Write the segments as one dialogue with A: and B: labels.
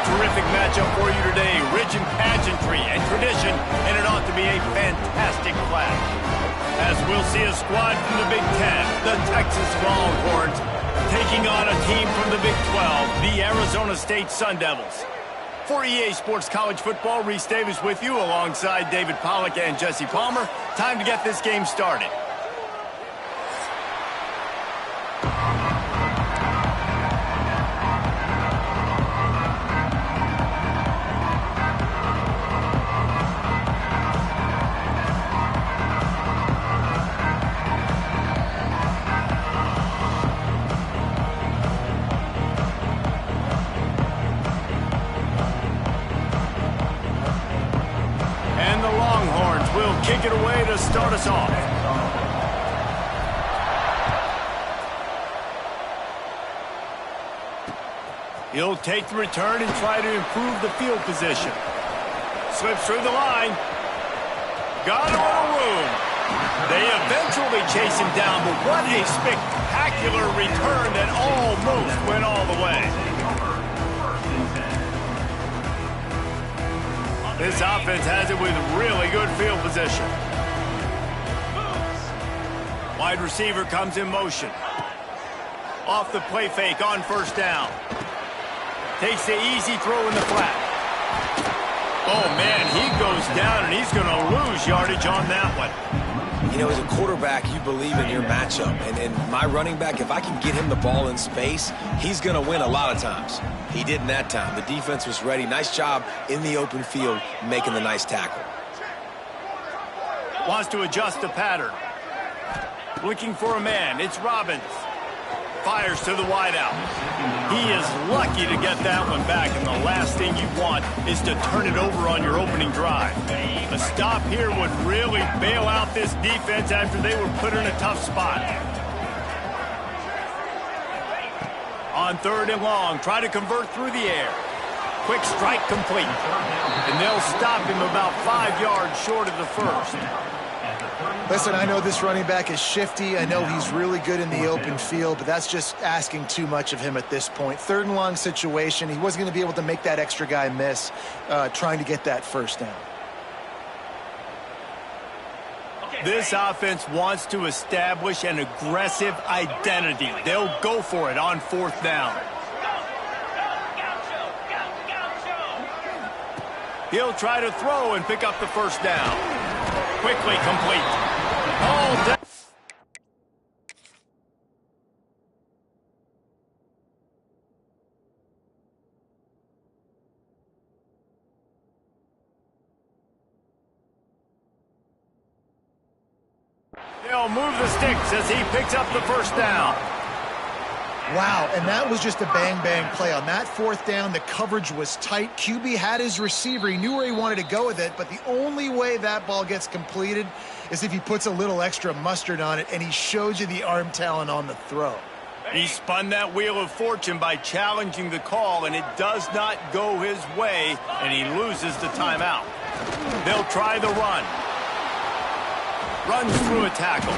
A: terrific matchup for you today. Rich in pageantry and tradition, and it ought to be a fantastic clash. As we'll see a squad from the Big Ten, the Texas Longhorns, taking on a team from the Big 12, the Arizona State Sun Devils. For EA Sports College Football, Reese Davis with you alongside David Pollack and Jesse Palmer. Time to get this game started. Kick it away to start us off. He'll take the return and try to improve the field position. Slips through the line. Got a little room. They eventually chase him down, but what a spectacular return that almost went all the way. This offense has it with really good field position. Wide receiver comes in motion. Off the play fake on first down. Takes the easy throw in the flat. Oh, man, he goes down, and he's going to lose yardage on that one.
B: You know, as a quarterback, you believe in your matchup. And my running back, if I can get him the ball in space, he's going to win a lot of times. He didn't that time. The defense was ready. Nice job in the open field making the nice tackle.
A: Wants to adjust the pattern. Looking for a man. It's Robbins. Fires to the wideout. He is lucky to get that one back, and the last thing you want is to turn it over on your opening drive. A stop here would really bail out this defense after they were put in a tough spot. On third and long, try to convert through the air. Quick strike complete. And they'll stop him about 5 yards short of the first.
C: Listen, I know this running back is shifty. I know he's really good in the open field, but that's just asking too much of him at this point. Third and long situation. He wasn't going to be able to make that extra guy miss trying to get that first down.
A: This offense wants to establish an aggressive identity. They'll go for it on fourth down. He'll try to throw and pick up the first down. Quickly complete. All down. They'll move the sticks as he picks up the first down.
C: Wow, and that was just a bang-bang play. On that fourth down, the coverage was tight. QB had his receiver. He knew where he wanted to go with it, but the only way that ball gets completed is if he puts a little extra mustard on it, and he shows you the arm talent on the throw.
A: He spun that wheel of fortune by challenging the call, and it does not go his way, and he loses the timeout. They'll try the run. Runs through a tackle.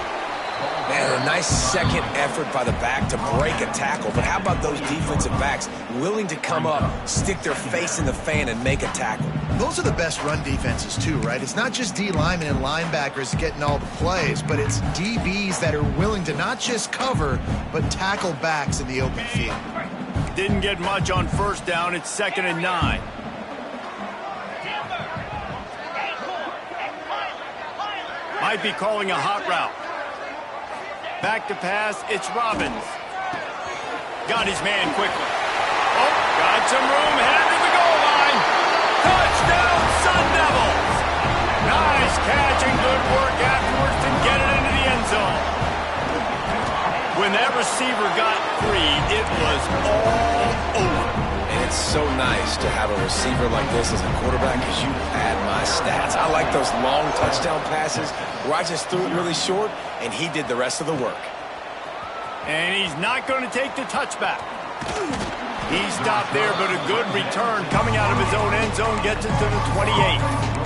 B: Man, a nice second effort by the back to break a tackle. But how about those defensive backs willing to come up, stick their face in the fan, and make a tackle?
C: Those are the best run defenses too, right? It's not just D linemen and linebackers getting all the plays, but it's DBs that are willing to not just cover, but tackle backs in the open field.
A: Didn't get much on first down. It's 2nd and 9. Might be calling a hot route. Back to pass, it's Robbins. Got his man quickly. Oh, got some room, headed to the goal line. Touchdown, Sun Devils! Nice catch and good work afterwards to get it into the end zone. When that receiver got free, it was all over.
B: And it's so nice to have a receiver like this as a quarterback because you add my stats. I like those long touchdown passes where I just threw it really short and he did the rest of the work.
A: And he's not going to take the touchback. He stopped there, but a good return coming out of his own end zone gets it to the 28.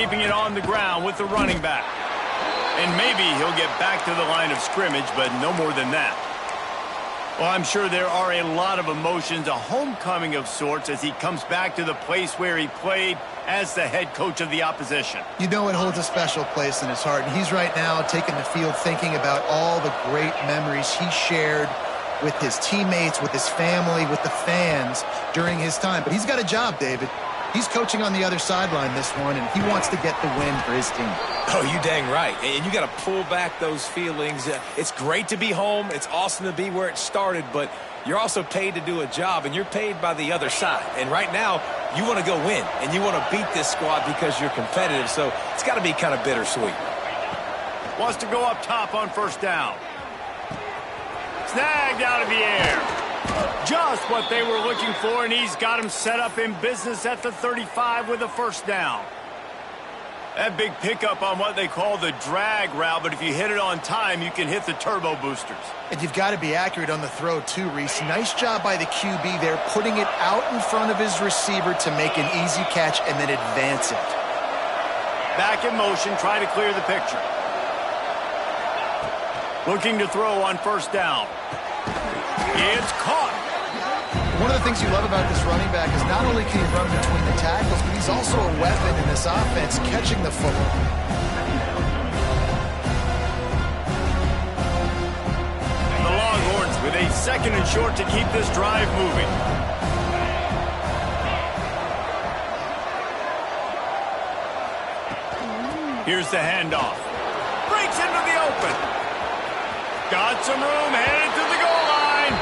A: keeping it on the ground with the running back. And maybe he'll get back to the line of scrimmage, but no more than that. Well, I'm sure there are a lot of emotions, a homecoming of sorts, as he comes back to the place where he played as the head coach of the opposition.
C: You know it holds a special place in his heart, and he's right now taking the field thinking about all the great memories he shared with his teammates, with his family, with the fans during his time. But he's got a job, David. He's coaching on the other sideline this one, and he wants to get the win for his team.
B: Oh, you dang right. And you got to pull back those feelings. It's great to be home. It's awesome to be where it started, but you're also paid to do a job, and you're paid by the other side. And right now, you want to go win, and you want to beat this squad because you're competitive, so it's got to be kind of bittersweet.
A: Wants to go up top on first down. Snagged out of the air. Just what they were looking for, and he's got him set up in business at the 35 with a first down. That big pickup on what they call the drag route, but if you hit it on time, you can hit the turbo boosters.
C: And you've got to be accurate on the throw, too, Reese. Nice job by the QB there, putting it out in front of his receiver to make an easy catch and then advance it.
A: Back in motion, try to clear the picture. Looking to throw on first down. It's caught.
C: One of the things you love about this running back is not only can he run between the tackles, but he's also a weapon in this offense, catching the football.
A: The Longhorns with a second and short to keep this drive moving. Here's the handoff. Breaks into the open. Got some room, headed to the goal line.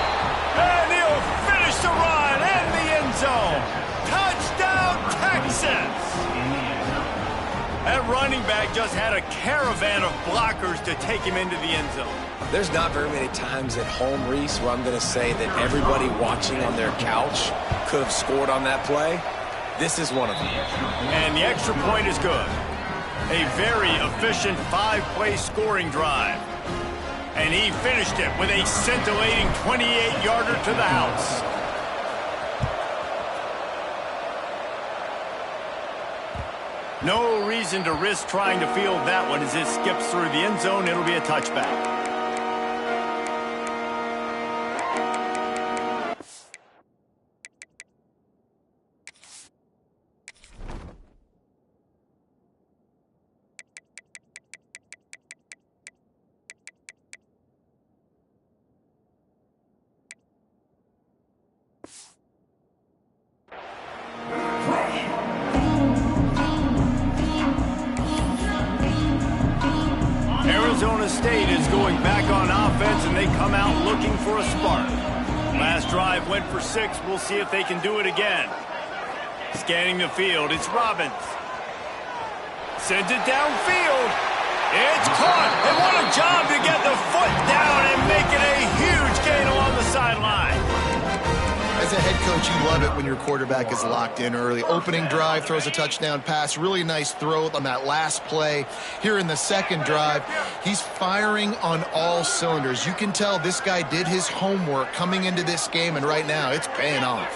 A: And he'll finish the run in the end zone. Touchdown, Texas! That running back just had a caravan of blockers to take him into the end zone.
B: There's not very many times at home, Reese, where I'm going to say that everybody watching on their couch could have scored on that play. This is one of them.
A: And the extra point is good. A very efficient 5-play scoring drive. And he finished it with a scintillating 28-yarder to the house. No reason to risk trying to field that one as it skips through the end zone. It'll be a touchback. Arizona State is going back on offense, and they come out looking for a spark. Last drive went for 6. We'll see if they can do it again. Scanning the field, it's Robbins. Sends it downfield. It's caught, and what a job to get the foot down and make it a huge gain along the sideline.
C: As a head coach, you love it when your quarterback is locked in early. Opening drive, throws a touchdown pass. Really nice throw on that last play. Here in the second drive, he's firing on all cylinders. You can tell this guy did his homework coming into this game, and right now it's paying off.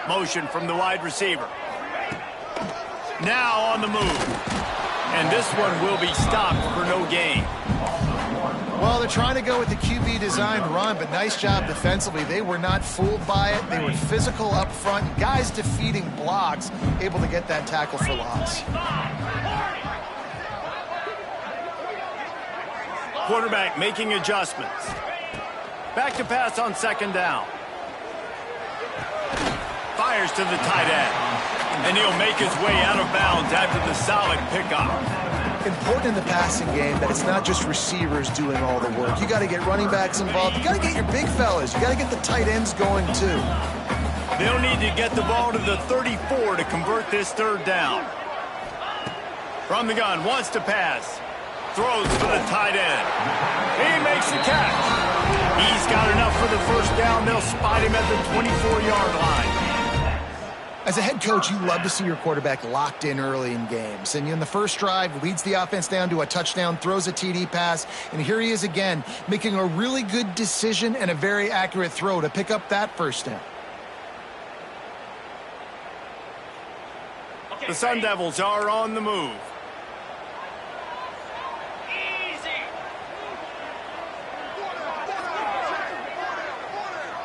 A: Motion from the wide receiver. Now on the move. And this one will be stopped for no gain.
C: Well, they're trying to go with the QB design run, but nice job defensively. They were not fooled by it. They were physical up front. Guys defeating blocks, able to get that tackle for loss.
A: Quarterback making adjustments. Back to pass on second down. Fires to the tight end. And he'll make his way out of bounds after the solid pickup.
C: Important in the passing game that it's not just receivers doing all the work. You got to get running backs involved. You got to get your big fellas. You got to get the tight ends going too.
A: They'll need to get the ball to the 34 to convert this third down. From the gun, wants to pass. Throws for the tight end. He makes the catch. He's got enough for the first down. They'll spot him at the 24-yard line.
C: As a head coach, you love to see your quarterback locked in early in games. And in the first drive, leads the offense down to a touchdown, throws a TD pass, and here he is again, making a really good decision and a very accurate throw to pick up that first down.
A: The Sun Devils are on the move.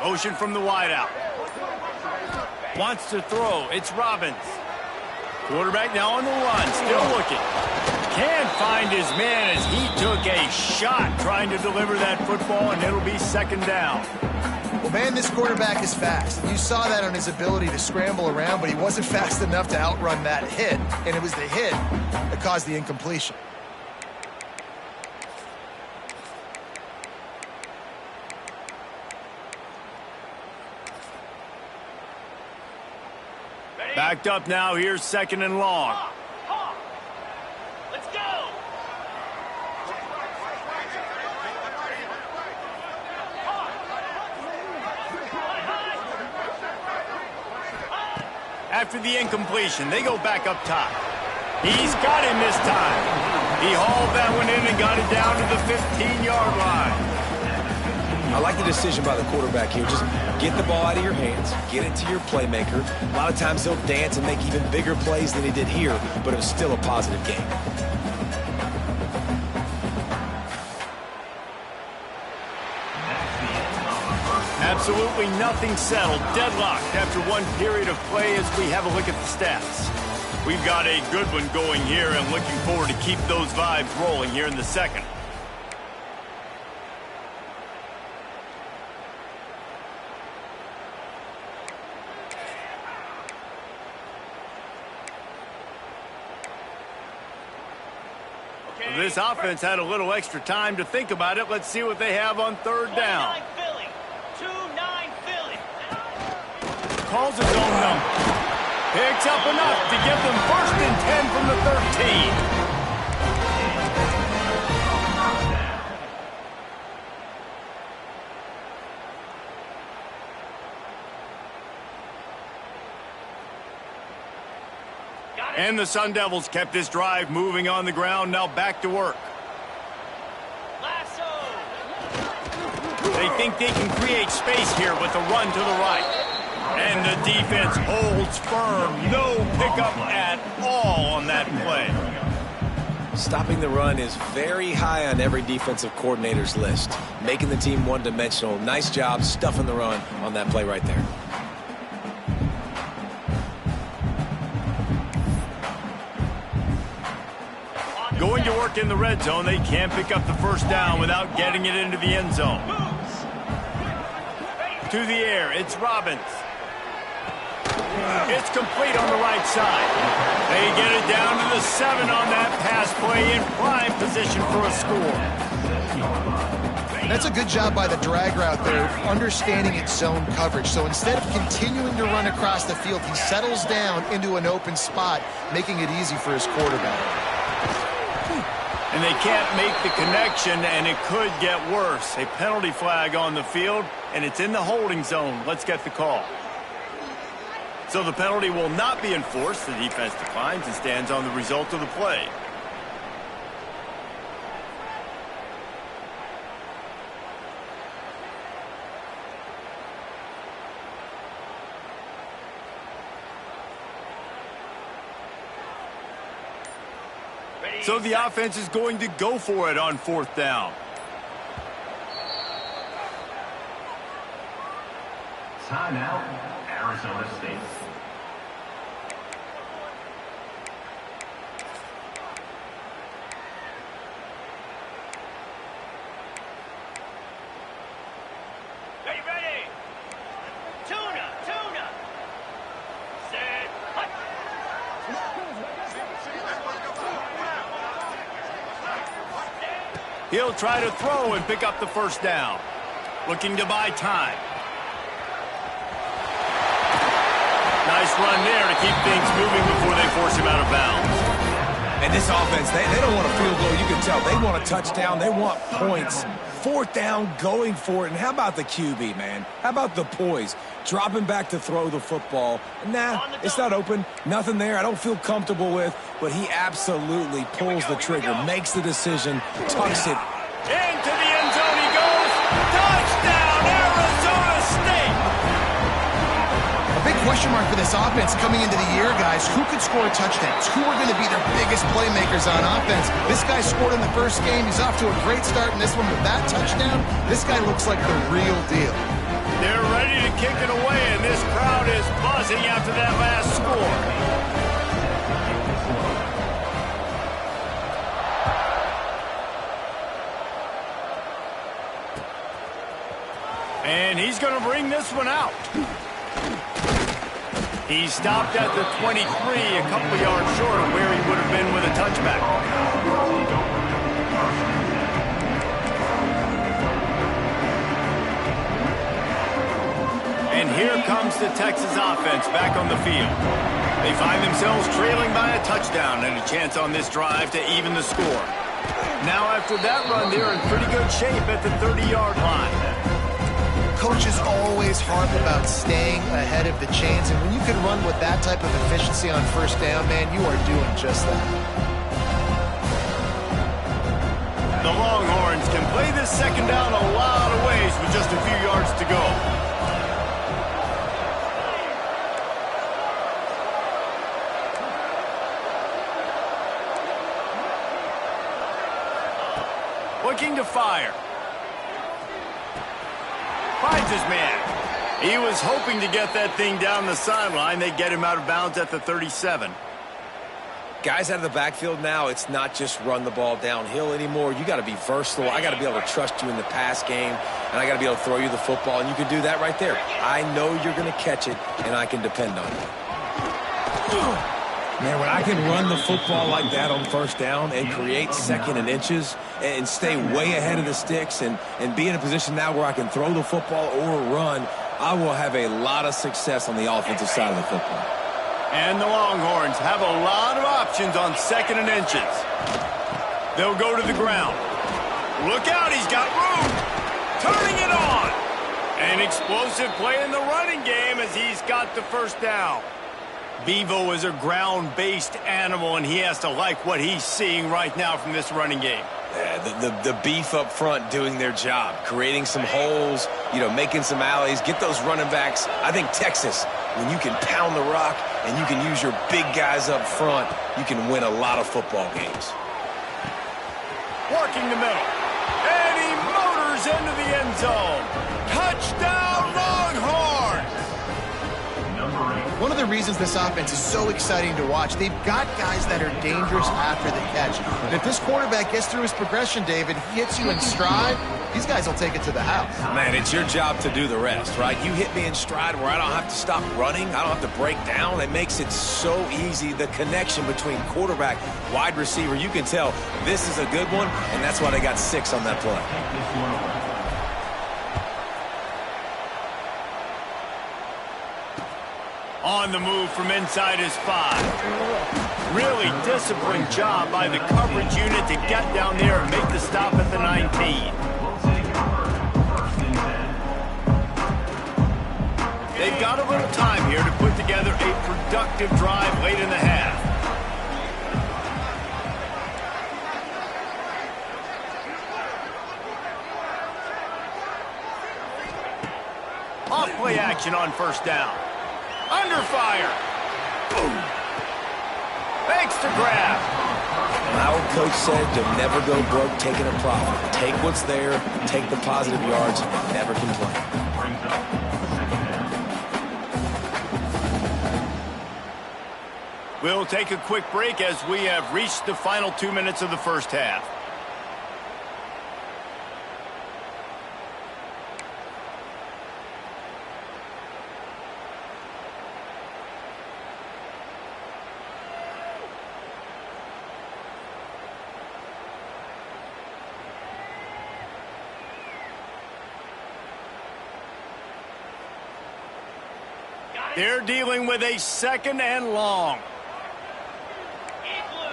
A: Motion from the wideout. Wants to throw. It's Robbins. Quarterback now on the run. Still looking. Can't find his man as he took a shot trying to deliver that football, and it'll be second down.
C: Well, man, this quarterback is fast. You saw that on his ability to scramble around, but he wasn't fast enough to outrun that hit, and it was the hit that caused the incompletion.
A: Backed up now. Here's second and long.
D: Let's go.
A: After the incompletion, they go back up top. He's got him this time. He hauled that one in and got it down to the 15-yard line.
B: I like the decision by the quarterback here. Just get the ball out of your hands, get it to your playmaker. A lot of times he'll dance and make even bigger plays than he did here, but it was still a positive game.
A: Absolutely nothing settled. Deadlocked after one period of play as we have a look at the stats. We've got a good one going here and looking forward to keep those vibes rolling here in the second. This offense had a little extra time to think about it. Let's see what they have on third down.
D: 2-9 Philly.
A: Calls his own number. Picks up enough to give them 1st and 10 from the 13. And the Sun Devils kept this drive moving on the ground. Now back to work.
D: Lasso.
A: They think they can create space here with a run to the right. And the defense holds firm. No pickup at all on that play.
B: Stopping the run is very high on every defensive coordinator's list. Making the team one-dimensional. Nice job stuffing the run on that play right there.
A: Going to work in the red zone. They can't pick up the first down without getting it into the end zone. To the air, it's Robbins. It's complete on the right side. They get it down to the 7 on that pass play in prime position for a score.
C: That's a good job by the drag route there, understanding its zone coverage. So instead of continuing to run across the field, he settles down into an open spot, making it easy for his quarterback.
A: And they can't make the connection, and it could get worse. A penalty flag on the field, and it's in the holding zone. Let's get the call. So the penalty will not be enforced. The defense declines and stands on the result of the play. So the offense is going to go for it on 4th down.
E: Timeout, Arizona State.
D: Ready. Tuna. Set. Hut.
A: He'll try to throw and pick up the first down. Looking to buy time. Nice run there to keep things moving before they force him out of bounds.
B: And this offense, they don't want a field goal. You can tell. They want a touchdown. They want points. 4th down, going for it. And how about the QB, man? How about the poise? Dropping back to throw the football. Nah, it's not open. Nothing there I don't feel comfortable with. But he absolutely pulls the trigger, makes the decision, tucks it.
A: Into the end zone he goes. Touchdown, Arizona State!
C: A big question mark for this offense coming into the year, guys. Who could score touchdowns? Who are going to be their biggest playmakers on offense? This guy scored in the first game. He's off to a great start in this one with that touchdown. This guy looks like the real deal.
A: They're ready to kick it away, and this crowd is buzzing after that last score. And he's going to bring this one out. He stopped at the 23, a couple yards short of where he would have been with a touchback. And here comes the Texas offense back on the field. They find themselves trailing by a touchdown and a chance on this drive to even the score. Now after that run, they're in pretty good shape at the 30-yard line.
C: Coaches always harp about staying ahead of the chains, and when you can run with that type of efficiency on first down, man, you are doing just that.
A: The Longhorns can play this second down a lot of ways with just a few yards to go. Looking to fire. Finds his man. He was hoping to get that thing down the sideline. They get him out of bounds at the 37.
B: Guys out of the backfield now, it's not just run the ball downhill anymore. You got to be versatile. I got to be able to trust you in the pass game, and I got to be able to throw you the football, and you can do that right there. I know you're going to catch it, and I can depend on it. Man, when I can run the football like that on first down and create second and inches and stay way ahead of the sticks and be in a position now where I can throw the football or run, I will have a lot of success on the offensive side of the football.
A: And the Longhorns have a lot of options on second and inches. They'll go to the ground. Look out, he's got room. Turning it on. An explosive play in the running game as he's got the first down. Bevo is a ground-based animal, and he has to like what he's seeing right now from this running game.
B: Yeah, the beef up front doing their job, creating some holes, making some alleys, get those running backs. I think Texas, when you can pound the rock and you can use your big guys up front, you can win a lot of football games.
A: Working the middle, and he motors into the end zone. Touchdown, Longhorns!
C: One of the reasons this offense is so exciting to watch, they've got guys that are dangerous after the catch. And if this quarterback gets through his progression, David, he hits you in stride, these guys will take it to the house.
B: Man, it's your job to do the rest, right? You hit me in stride where I don't have to stop running. I don't have to break down. It makes it so easy. The connection between quarterback, wide receiver, you can tell this is a good one, and that's why they got 6 on that play.
A: On the move from inside his 5. Really disciplined job by the coverage unit to get down there and make the stop at the 19. They've got a little time here to put together a productive drive late in the half. Off play action on first down. Under fire. Boom. Makes the grab.
B: My old coach said you'll never go broke taking a profit. Take what's there, take the positive yards, and never complain.
A: We'll take a quick break as we have reached the final 2 minutes of the first half. They're dealing with a second and long.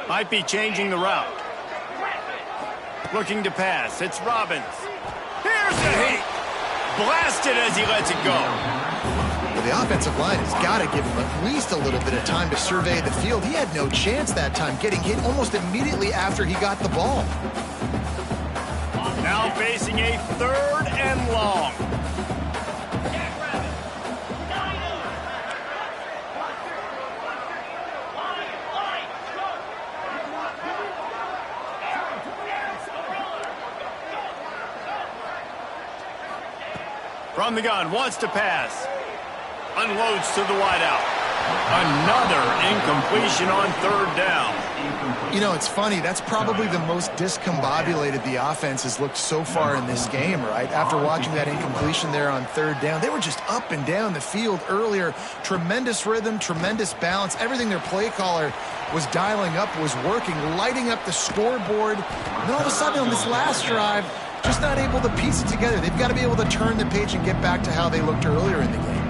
A: Might be changing the route. Looking to pass. It's Robbins. blasted as he lets it go.
C: Well, the offensive line has got to give him at least a little bit of time to survey the field. He had no chance that time, getting hit almost immediately after he got the ball.
A: Now facing a 3rd and long. From the gun, wants to pass. Unloads to the wideout. Another incompletion on 3rd down.
C: You know, it's funny. That's probably the most discombobulated the offense has looked so far in this game, right? After watching that incompletion there on 3rd down, they were just up and down the field earlier. Tremendous rhythm, tremendous balance. Everything their play caller was dialing up was working, lighting up the scoreboard. And then all of a sudden on this last drive, just not able to piece it together. They've got to be able to turn the page and get back to how they looked earlier in the game.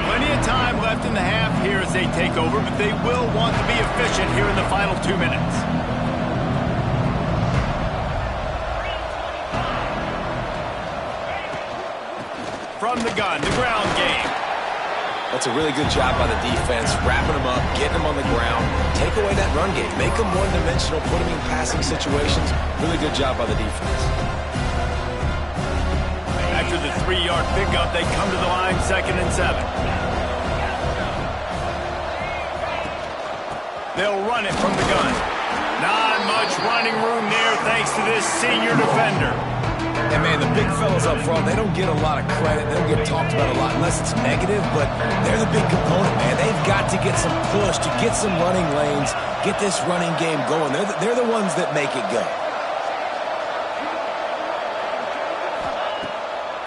A: Plenty of time left in the half here as they take over, but they will want to be efficient here in the final 2 minutes. From the gun, the ground game.
B: That's a really good job by the defense, wrapping them up, getting them on the ground. Take away that run game. Make them one-dimensional, put them in passing situations. Really good job by the defense.
A: After the 3-yard pickup, they come to the line 2nd and 7. They'll run it from the gun. Not much running room there thanks to this senior defender.
B: And, man, the big fellas up front, they don't get a lot of credit. They don't get talked about a lot unless it's negative, but they're the big component, man. They've got to get some push, to get some running lanes, get this running game going. They're the ones that make it go.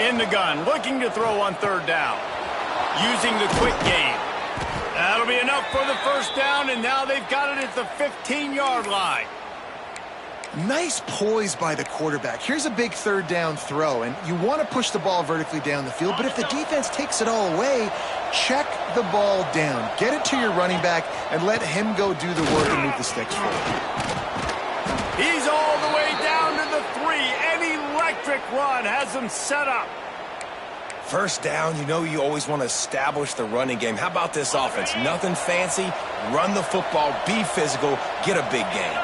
A: In the gun, looking to throw on 3rd down. Using the quick game. That'll be enough for the 1st down, and now they've got it at the 15-yard line.
C: Nice poise by the quarterback. Here's a big 3rd down throw, and you want to push the ball vertically down the field, but if the defense takes it all away, check the ball down. Get it to your running back and let him go do the work and move the sticks forward.
A: He's all the way down to the 3. An electric run has him set up.
B: 1st down, you know you always want to establish the running game. How about this offense? Nothing fancy. Run the football, be physical, get a big gain.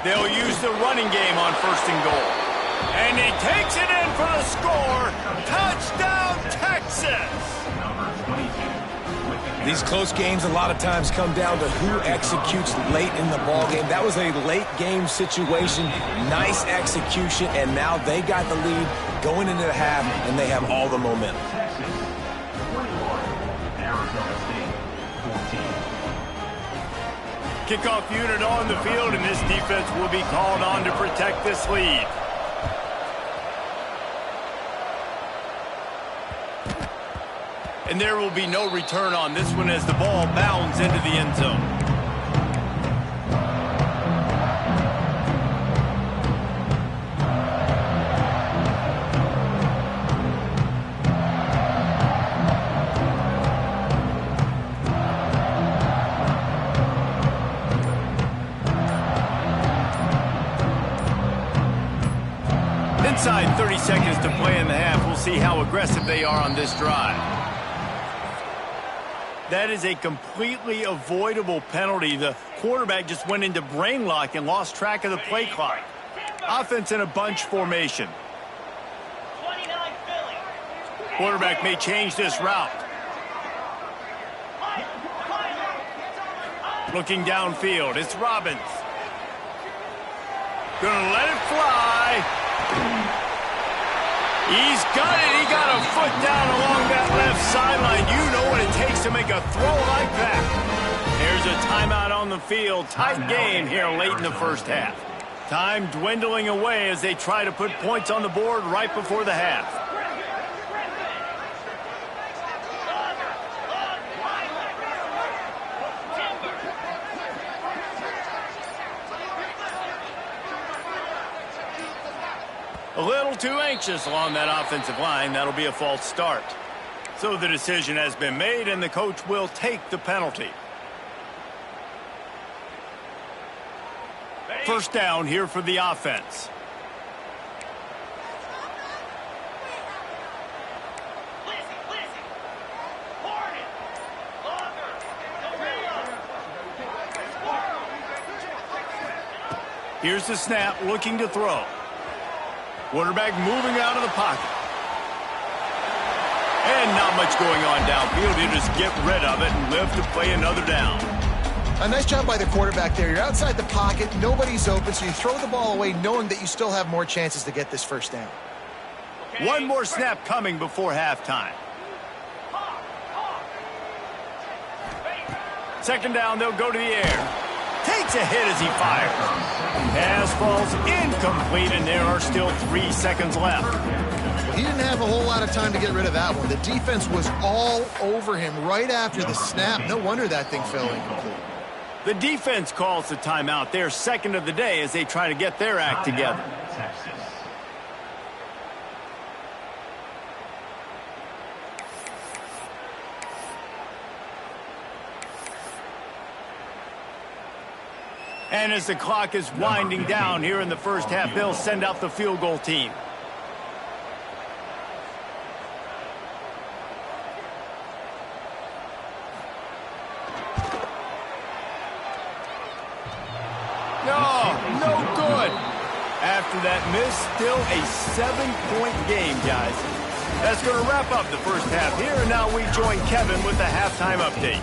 A: They'll use the running game on 1st and goal. And he takes it in for the score. Touchdown, Texas!
B: These close games a lot of times come down to who executes late in the ball game. That was a late game situation. Nice execution, and now they got the lead going into the half, and they have all the momentum.
A: Kickoff unit on the field, and this defense will be called on to protect this lead. And there will be no return on this one as the ball bounds into the end zone. Inside 30 seconds to play in the half. We'll see how aggressive they are on this drive. That is a completely avoidable penalty. The quarterback just went into brain lock and lost track of the play clock. Offense in a bunch formation.
D: 29 Philly.
A: Quarterback may change this route. Looking downfield, it's Robbins. Gonna let it fly. He's got it. He got a foot down along that left sideline. You know what it takes to make a throw like that. There's a timeout on the field. Tight game here late in the 1st half. Time dwindling away as they try to put points on the board right before the half. A little too anxious along that offensive line. That'll be a false start. So the decision has been made, and the coach will take the penalty. first down here for the offense. Here's the snap, looking to throw. Quarterback moving out of the pocket. And not much going on downfield. He'll just get rid of it and live to play another down.
C: A nice job by the quarterback there. You're outside the pocket, nobody's open, so you throw the ball away knowing that you still have more chances to get this first down.
A: One more snap coming before halftime. Second down, they'll go to the air. Takes a hit as he fires. Pass falls incomplete, and there are still 3 seconds left.
C: He didn't have a whole lot of time to get rid of that one. The defense was all over him right after the snap. No wonder that thing fell incomplete.
A: The defense calls the timeout. Their second of the day as they try to get their act together.
E: Texas.
A: And as the clock is winding down here in the first half, they'll send out the field goal team. No good. After that miss, still a 7-point game, guys. That's going to wrap up the first half here, and now we join Kevin with the halftime update.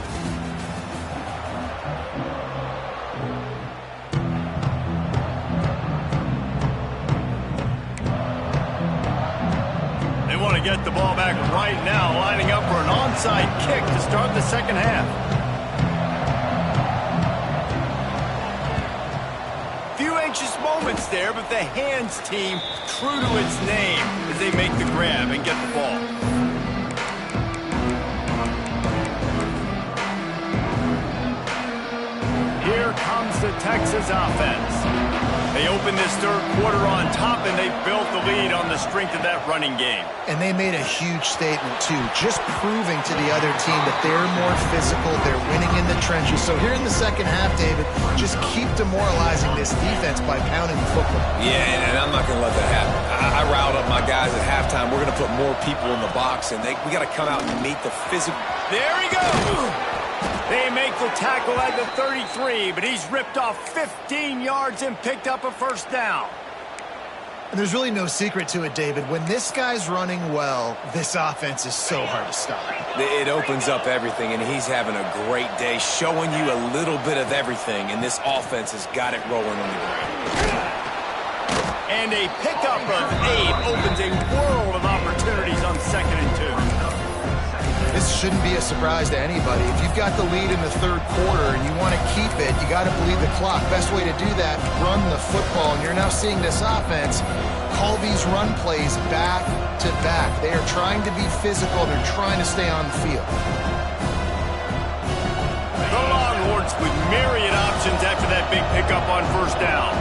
A: They want to get the ball back right now, lining up for an onside kick to start the second half. Anxious moments there, but the hands team true to its name as they make the grab and get the ball. Here comes the Texas offense. They open this third quarter on top, and they built the lead on the strength of that running game.
C: And they made a huge statement, too, just proving to the other team that they're more physical, they're winning in the trenches. So here in the second half, David, just keep demoralizing this defense by pounding the football.
B: Yeah, and I'm not going to let that happen. I riled up my guys at halftime. We're going to put more people in the box, and we got to come out and meet the physical.
A: There he goes! They make the tackle at the 33, but he's ripped off 15 yards and picked up a first down.
C: And there's really no secret to it, David. When this guy's running well, this offense is so hard to stop.
B: It opens up everything, and he's having a great day, showing you a little bit of everything, and this offense has got it rolling on the ground.
A: And a pickup of 8 opens a world of opportunities on 2nd and 2.
C: This shouldn't be a surprise to anybody. If you've got the lead in the third quarter and you want to keep it, you got to bleed the clock. Best way to do that, run the football. And you're now seeing this offense call these run plays back to back. They are trying to be physical. They're trying to stay on the field.
A: The Longhorns with myriad options after that big pickup on first down.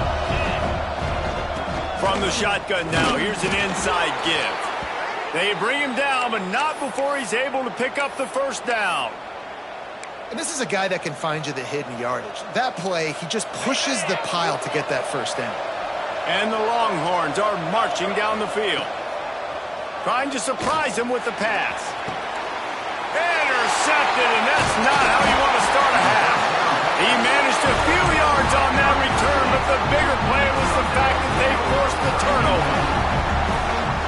A: From the shotgun now, here's an inside give. They bring him down, but not before he's able to pick up the first down.
C: And this is a guy that can find you the hidden yardage. That play, he just pushes the pile to get that first down.
A: And the Longhorns are marching down the field. Trying to surprise him with the pass. Intercepted, and that's not how you want to start a half. He managed a few yards on that return, but the bigger play was the fact that they forced the turnover.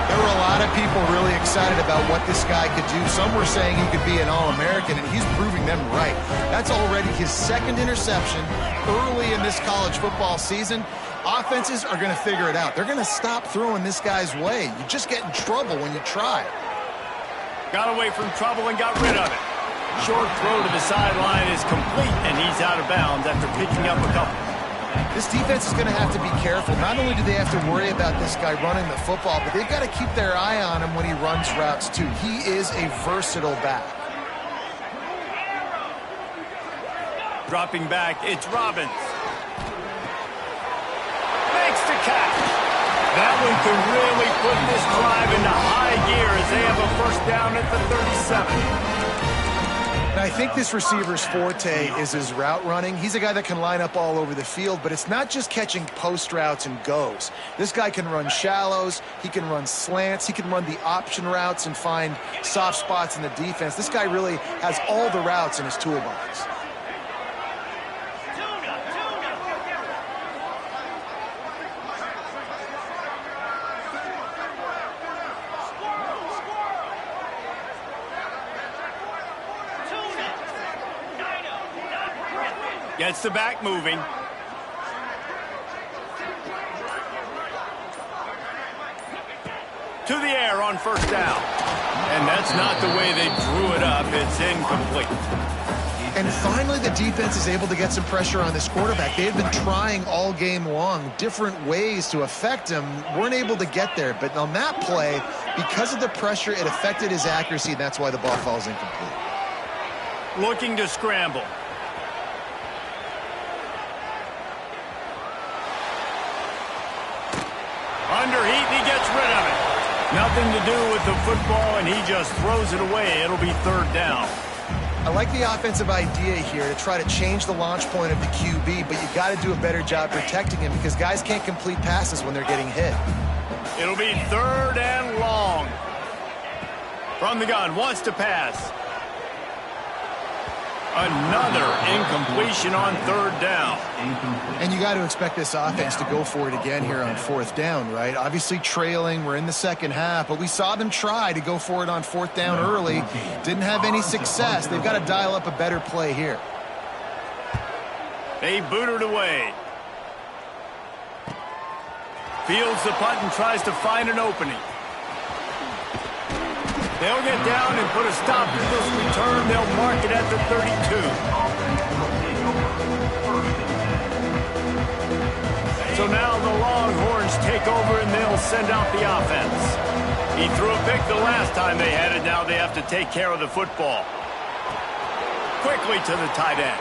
C: There were a lot of people really excited about what this guy could do. Some were saying he could be an All-American, and he's proving them right. That's already his second interception early in this college football season. Offenses are going to figure it out. They're going to stop throwing this guy's way. You just get in trouble when you try.
A: Got away from trouble and got rid of it. Short throw to the sideline is complete, and he's out of bounds after picking up a couple.
C: This defense is going to have to be careful. Not only do they have to worry about this guy running the football, but they've got to keep their eye on him when he runs routes, too. He is a versatile back.
A: Dropping back, it's Robbins. Makes the catch. That one can really put this drive into high gear as they have a first down at the 37.
C: I I think this receiver's forte is his route running. He's a guy that can line up all over the field, but it's not just catching post routes and goes. This guy can run shallows, he can run slants, he can run the option routes and find soft spots in the defense. This guy really has all the routes in his toolbox.
A: Gets the back moving. To the air on first down. And that's not the way they drew it up. It's incomplete.
C: And finally, the defense is able to get some pressure on this quarterback. They had been trying all game long different ways to affect him. Weren't able to get there. But on that play, because of the pressure, it affected his accuracy. And that's why the ball falls incomplete.
A: Looking to scramble. Under heat, and he gets rid of it. Nothing to do with the football, and he just throws it away. It'll be third down.
C: I like the offensive idea here to try to change the launch point of the QB, but you got to do a better job protecting him because guys can't complete passes when they're getting hit.
A: It'll be third and long. From the gun, wants to pass. Another incompletion on third down.
C: And you got to expect this offense to go for it again here on fourth down, right? Obviously trailing, we're in the second half, but we saw them try to go for it on fourth down early. Didn't have any success. They've got to dial up a better play here.
A: They boot it away. Fields the punt and tries to find an opening. They'll get down and put a stop to this return. They'll mark it at the 32. So now the Longhorns take over and they'll send out the offense. He threw a pick the last time they had it. Now they have to take care of the football. Quickly to the tight end.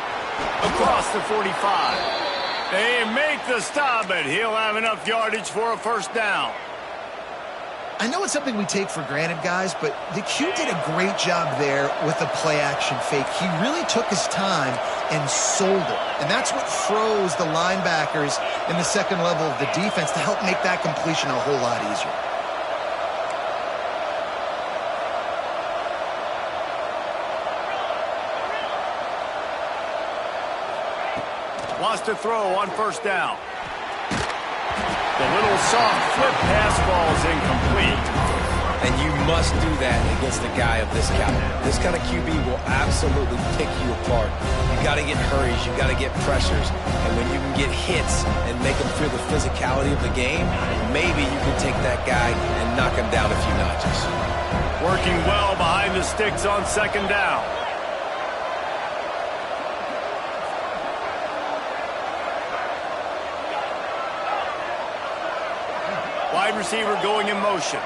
A: Across the 45. They make the stop, but he'll have enough yardage for a first down.
C: I know it's something we take for granted, guys, but the Q did a great job there with the play-action fake. He really took his time and sold it. And that's what froze the linebackers in the second level of the defense to help make that completion a whole lot easier.
A: Wants to throw on first down. The little soft flip pass falls incomplete.
B: And you must do that against a guy of this caliber. This kind of QB will absolutely pick you apart. You got to get hurries, you got to get pressures, and when you can get hits and make them feel the physicality of the game, maybe you can take that guy and knock him down a few notches.
A: Working well behind the sticks on second down. Wide receiver going in motion.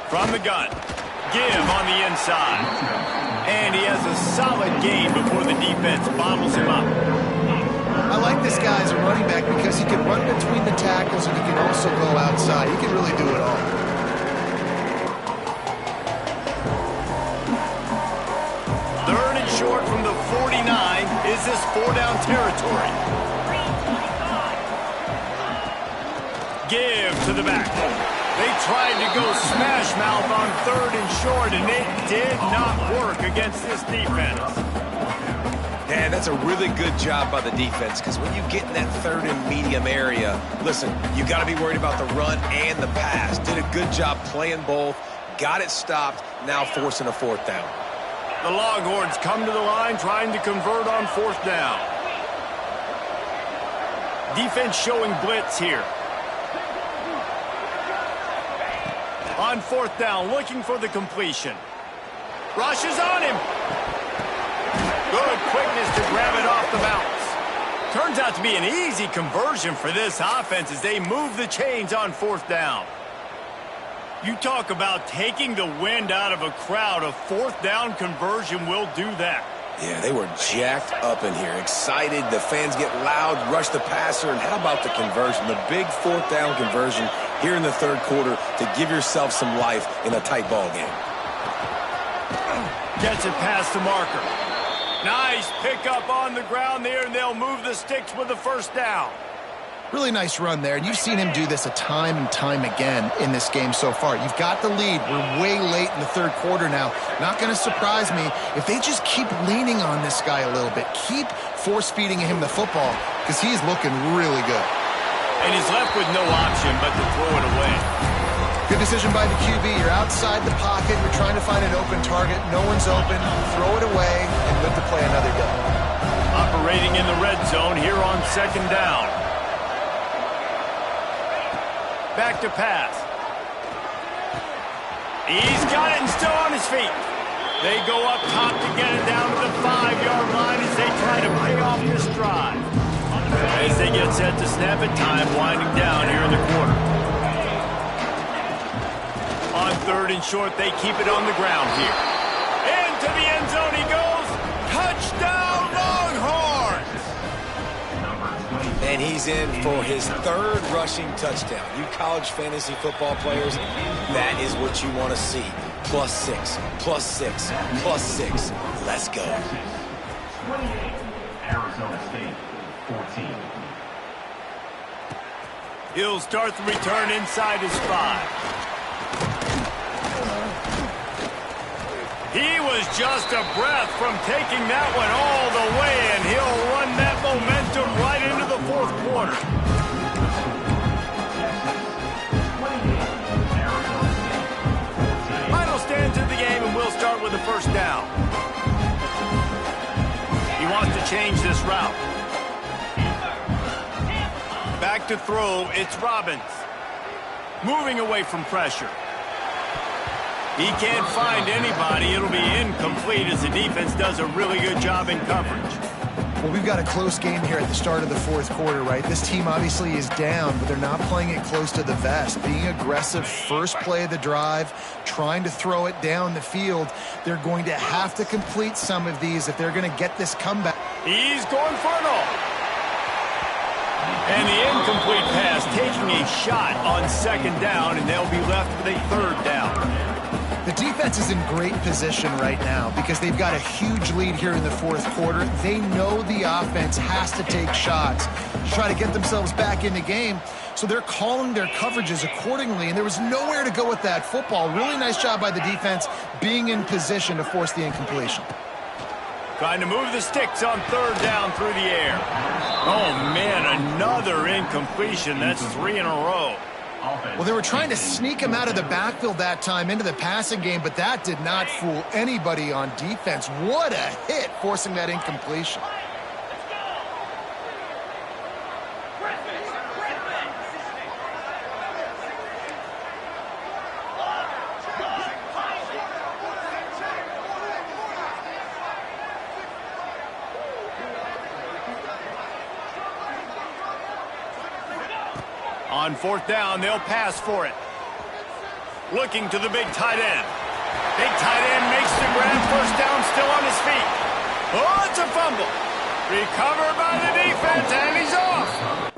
A: From the gun. Give on the inside. And he has a solid gain before the defense bottles him up.
C: I like this guy as a running back because he can run between the tackles and he can also go outside. He can really do it all.
A: Third and short from the 49. Is this four-down territory? Give to the back. They tried to go smash mouth on third and short, and it did not work against this defense.
B: Man, that's a really good job by the defense, because when you get in that third and medium area, listen, you got to be worried about the run and the pass. Did a good job playing both, got it stopped, now forcing a fourth down.
A: The Longhorns come to the line trying to convert on fourth down. Defense showing blitz here. On fourth down, looking for the completion. Rushes on him. Good quickness to grab it off the bounce. Turns out to be an easy conversion for this offense as they move the chains on fourth down. You talk about taking the wind out of a crowd. A fourth down conversion will do that.
B: Yeah, they were jacked up in here, excited. The fans get loud, rush the passer, and how about the conversion? The big fourth down conversion here in the third quarter to give yourself some life in a tight ball game.
A: Gets it past the marker. Nice pickup on the ground there, and they'll move the sticks with the first down.
C: Really nice run there, and you've seen him do this a time and time again in this game so far. You've got the lead. We're way late in the third quarter now. Not going to surprise me if they just keep leaning on this guy a little bit. Keep force-feeding him the football because he's looking really good.
A: And he's left with no option but to throw it away.
C: Good decision by the QB. You're outside the pocket. You're trying to find an open target. No one's open. Throw it away and live to play another day.
A: Operating in the red zone here on second down. Back to pass. He's got it and still on his feet. They go up top to get it down to the 5-yard line as they try to pay off this drive. As they get set to snap it, time winding down here in the quarter. On third and short, they keep it on the ground here. Into the end zone he goes. Touchdown, Longhorns!
B: And he's in for his third rushing touchdown. You college fantasy football players, that is what you want to see. +6, +6, +6. Let's go.
E: 28, Arizona State, 14.
A: He'll start the return inside his 5. He was just a breath from taking that one all the way, and he'll run that momentum right into the fourth quarter. Final stands of the game, and we'll start with the first down. He wants to change this route. Back to throw, it's Robbins. Moving away from pressure. He can't find anybody. It'll be incomplete as the defense does a really good job in coverage.
C: Well, we've got a close game here at the start of the fourth quarter, right? This team obviously is down, but they're not playing it close to the vest. Being aggressive, first play of the drive, trying to throw it down the field. They're going to have to complete some of these if they're going to get this comeback.
A: He's going for it all. And the incomplete pass taking a shot on second down, and they'll be left with a third down.
C: The defense is in great position right now because they've got a huge lead here in the fourth quarter. They know the offense has to take shots to try to get themselves back in the game, so they're calling their coverages accordingly, and there was nowhere to go with that football. Really nice job by the defense being in position to force the incompletion.
A: Trying to move the sticks on third down through the air. Oh, man, another incompletion. That's 3 in a row.
C: Well, they were trying to sneak him out of the backfield that time into the passing game, but that did not fool anybody on defense. What a hit, forcing that incompletion.
A: On fourth down, they'll pass for it. Looking to the big tight end. Big tight end makes the grab. First down, still on his feet. Oh, it's a fumble. Recovered by the defense, and he's off.